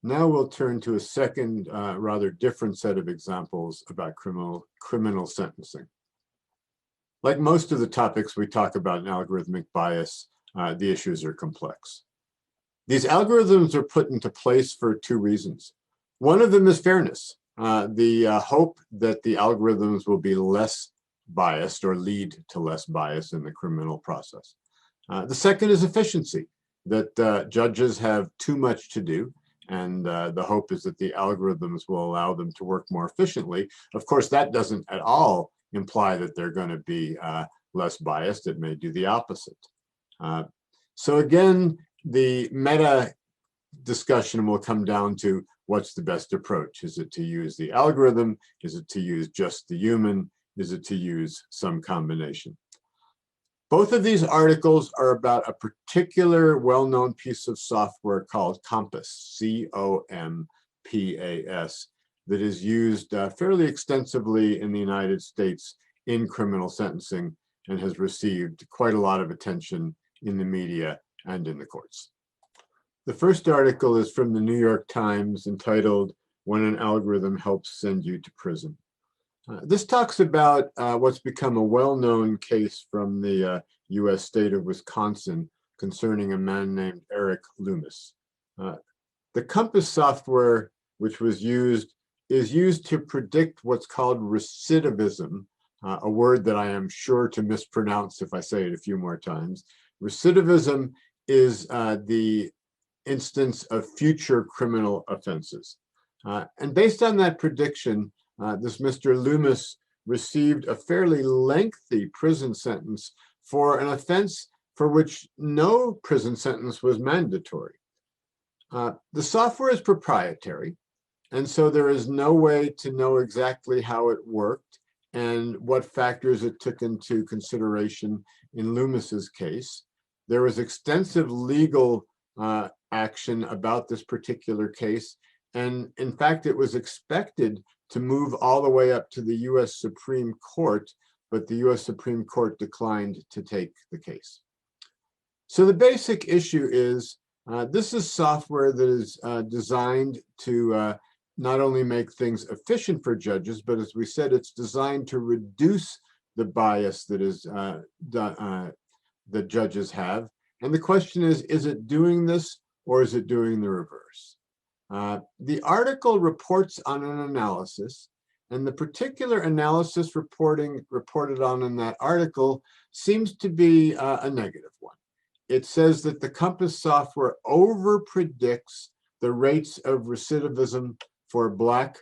Now we'll turn to a second, rather different set of examples about criminal sentencing. Like most of the topics we talk about in algorithmic bias, the issues are complex. These algorithms are put into place for two reasons. One of them is fairness, the hope that the algorithms will be less biased or lead to less bias in the criminal process. The second is efficiency, that judges have too much to do, and the hope is that the algorithms will allow them to work more efficiently. Of course, that doesn't at all imply that they're going to be less biased. It may do the opposite. So again, the meta discussion will come down to what's the best approach. Is it to use the algorithm? Is it to use just the human? Is it to use some combination? Both of these articles are about a particular well-known piece of software called COMPAS, C-O-M-P-A-S, that is used fairly extensively in the United States in criminal sentencing and has received quite a lot of attention in the media and in the courts. The first article is from the New York Times entitled, "When an Algorithm Helps Send You to Prison." This talks about what's become a well-known case from the US state of Wisconsin concerning a man named Eric Loomis. The COMPAS software, which was used, is used to predict what's called recidivism, a word that I am sure to mispronounce if I say it a few more times. Recidivism is the instance of future criminal offenses. And based on that prediction, this Mr. Loomis received a fairly lengthy prison sentence for an offense for which no prison sentence was mandatory. The software is proprietary, and so there is no way to know exactly how it worked and what factors it took into consideration in Loomis's case. There was extensive legal action about this particular case, and in fact, it was expected to move all the way up to the US Supreme Court, but the US Supreme Court declined to take the case. So the basic issue is, this is software that is designed to not only make things efficient for judges, but as we said, it's designed to reduce the bias that is that judges have. And the question is it doing this or is it doing the reverse? The article reports on an analysis, and the particular analysis reported on in that article seems to be a negative one. It says that the COMPAS software over-predicts the rates of recidivism for Black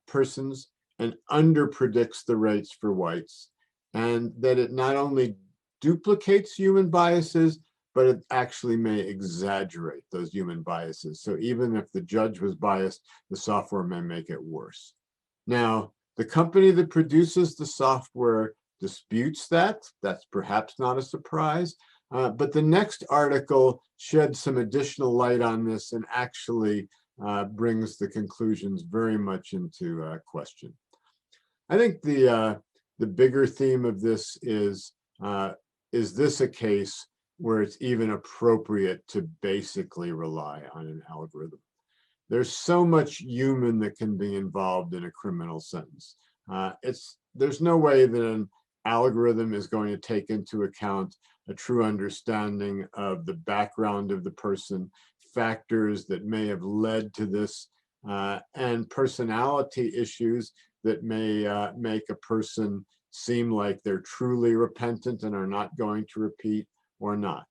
persons and under-predicts the rates for whites, and that it not only duplicates human biases, but it actually may exaggerate those human biases. So even if the judge was biased, the software may make it worse. Now, the company that produces the software disputes that. That's perhaps not a surprise. But the next article sheds some additional light on this and actually brings the conclusions very much into question. I think the bigger theme of this is this a case where it's even appropriate to basically rely on an algorithm? There's so much human that can be involved in a criminal sentence. There's no way that an algorithm is going to take into account a true understanding of the background of the person, factors that may have led to this, and personality issues that may make a person seem like they're truly repentant and are not going to repeat or not.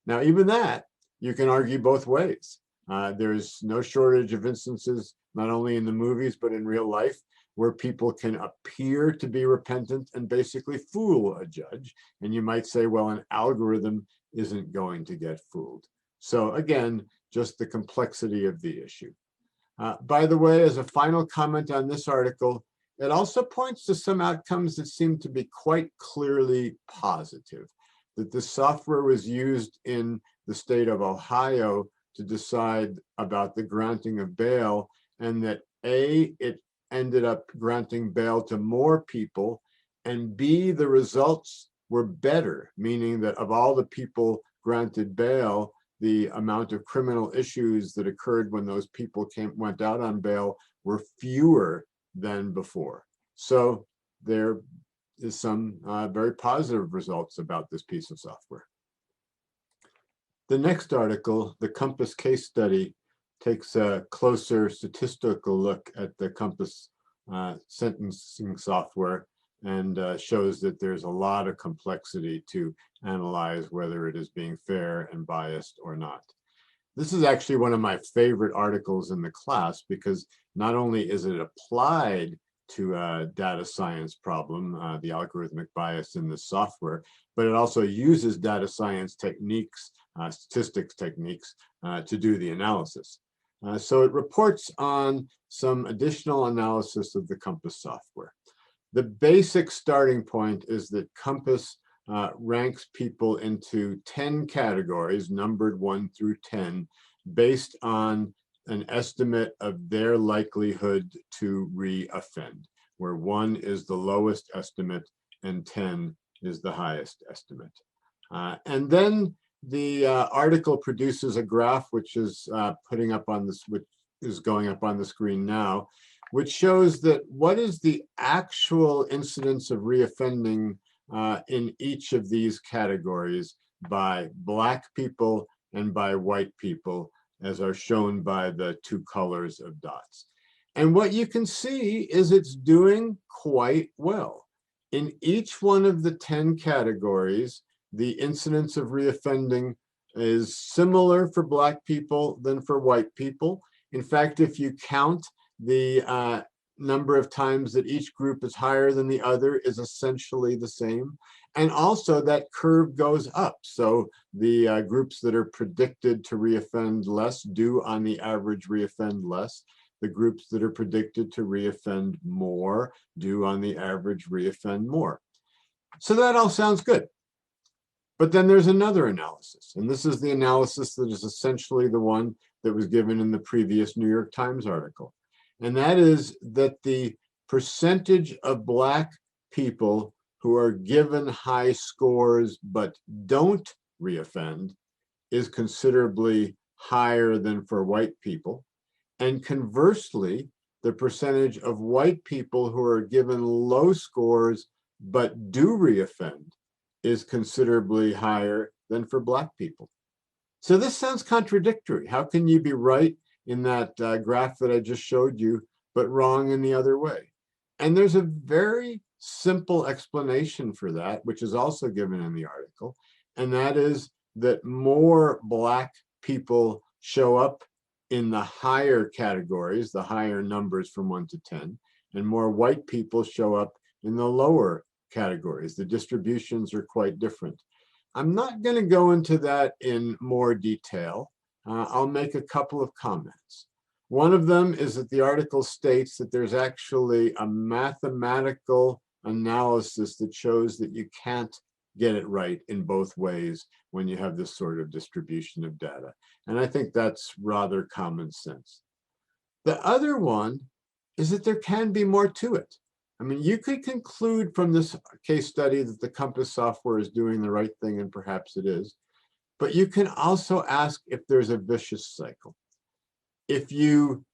Now, even that, you can argue both ways. There's no shortage of instances, not only in the movies, but in real life, where people can appear to be repentant and basically fool a judge. And you might say, well, an algorithm isn't going to get fooled. So again, just the complexity of the issue. By the way, as a final comment on this article, it also points to some outcomes that seem to be quite clearly positive. That this software was used in the state of Ohio to decide about the granting of bail, and that A, it ended up granting bail to more people, and B, the results were better, meaning that of all the people granted bail, the amount of criminal issues that occurred when those people went out on bail were fewer than before. So there is some very positive results about this piece of software. The next article, the COMPAS case study, takes a closer statistical look at the COMPAS sentencing software and shows that there's a lot of complexity to analyze whether it is being fair and biased or not. This is actually one of my favorite articles in the class because not only is it applied to a data science problem, the algorithmic bias in this software, but it also uses data science techniques, statistics techniques, to do the analysis. So it reports on some additional analysis of the COMPAS software. The basic starting point is that COMPAS ranks people into 10 categories, numbered 1 through 10, based on an estimate of their likelihood to re-offend, where 1 is the lowest estimate and 10 is the highest estimate. And then the article produces a graph which is going up on the screen now, which shows that what is the actual incidence of reoffending in each of these categories by Black people and by white people, as are shown by the 2 colors of dots. And what you can see is it's doing quite well. In each one of the 10 categories, the incidence of reoffending is similar for Black people than for white people. In fact, if you count the number of times that each group is higher than the other is essentially the same. And also that curve goes up. So the groups that are predicted to reoffend less do on the average reoffend less. The groups that are predicted to reoffend more do on the average reoffend more. So that all sounds good. But then there's another analysis. And this is the analysis that is essentially the one that was given in the previous New York Times article. And that is that the percentage of Black people who are given high scores but don't reoffend is considerably higher than for white people. And conversely, the percentage of white people who are given low scores but do reoffend is considerably higher than for Black people. So this sounds contradictory. How can you be right in that graph that I just showed you, but wrong in the other way? And there's a very simple explanation for that, which is also given in the article, and that is that more Black people show up in the higher categories, the higher numbers from 1 to 10, and more white people show up in the lower categories. The distributions are quite different. I'm not going to go into that in more detail. I'll make a couple of comments. One of them is that the article states that there's actually a mathematical analysis that shows that you can't get it right in both ways when you have this sort of distribution of data. And I think that's rather common sense. The other one is that there can be more to it. I mean, you could conclude from this case study that the COMPAS software is doing the right thing, and perhaps it is. But you can also ask if there's a vicious cycle. If you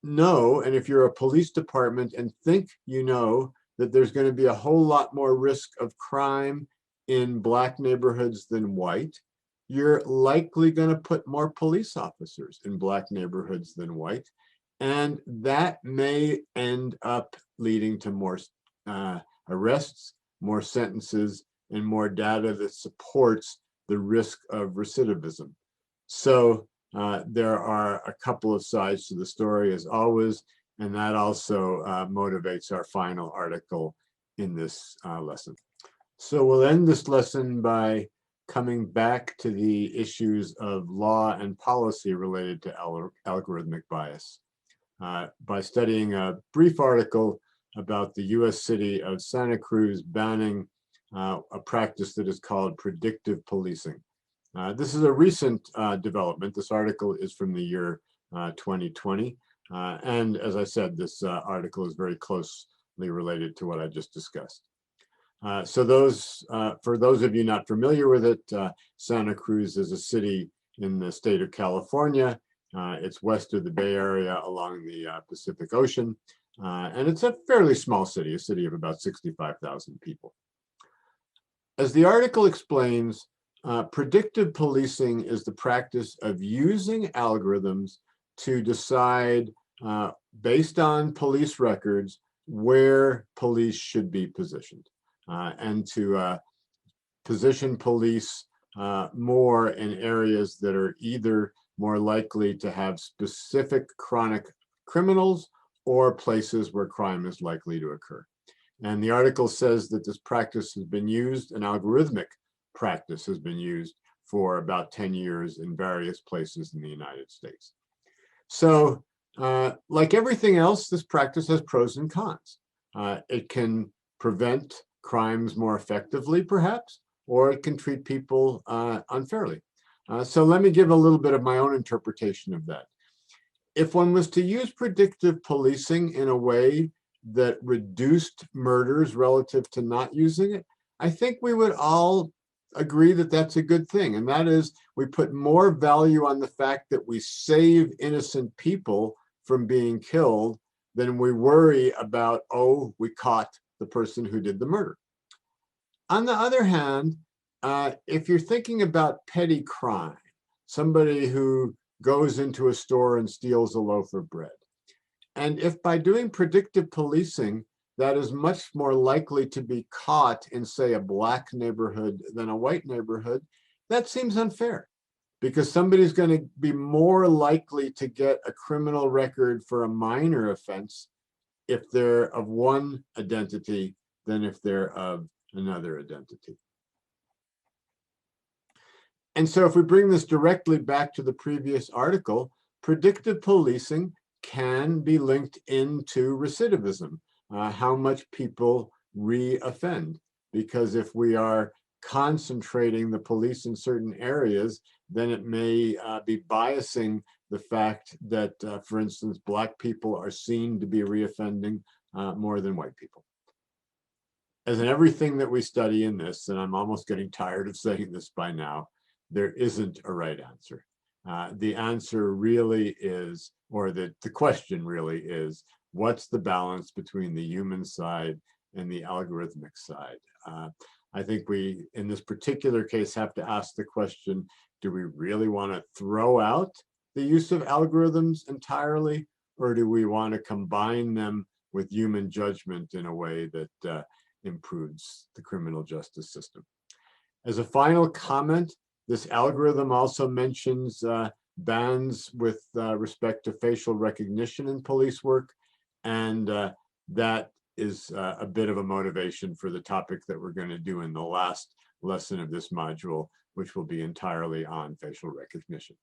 know, and if you're a police department and think you know that there's going to be a whole lot more risk of crime in Black neighborhoods than white, you're likely going to put more police officers in Black neighborhoods than white. And that may end up leading to more arrests, more sentences, and more data that supports the risk of recidivism. So there are a couple of sides to the story, as always, and that also motivates our final article in this lesson. So we'll end this lesson by coming back to the issues of law and policy related to algorithmic bias by studying a brief article about the US city of Santa Cruz banning a practice that is called predictive policing. This is a recent development. This article is from the year 2020. And as I said, this article is very closely related to what I just discussed. So for those of you not familiar with it, Santa Cruz is a city in the state of California. It's west of the Bay Area along the Pacific Ocean. And it's a fairly small city, a city of about 65,000 people. As the article explains, predictive policing is the practice of using algorithms to decide, based on police records, where police should be positioned, and to position police more in areas that are either more likely to have specific chronic criminals or places where crime is likely to occur. And the article says that this practice has been used, an algorithmic practice has been used for about 10 years in various places in the United States. So like everything else, this practice has pros and cons. It can prevent crimes more effectively, perhaps, or it can treat people unfairly. So let me give a little bit of my own interpretation of that. If one was to use predictive policing in a way that reduced murders relative to not using it, I think we would all agree that that's a good thing. And that is, we put more value on the fact that we save innocent people from being killed than we worry about, oh, we caught the person who did the murder. On the other hand, if you're thinking about petty crime, somebody who goes into a store and steals a loaf of bread, and if by doing predictive policing, that is much more likely to be caught in, say, a black neighborhood than a white neighborhood, that seems unfair, because somebody's going to be more likely to get a criminal record for a minor offense if they're of one identity than if they're of another identity. And so if we bring this directly back to the previous article, predictive policing can be linked into recidivism, how much people re-offend. Because if we are concentrating the police in certain areas, then it may be biasing the fact that, for instance, Black people are seen to be re-offending more than white people. As in everything that we study in this, and I'm almost getting tired of saying this by now, there isn't a right answer. The answer really is, or the question really is, what's the balance between the human side and the algorithmic side? I think we, in this particular case, have to ask the question, do we really want to throw out the use of algorithms entirely, or do we want to combine them with human judgment in a way that improves the criminal justice system? As a final comment, this algorithm also mentions bans with respect to facial recognition in police work, and that is a bit of a motivation for the topic that we're going to do in the last lesson of this module, which will be entirely on facial recognition.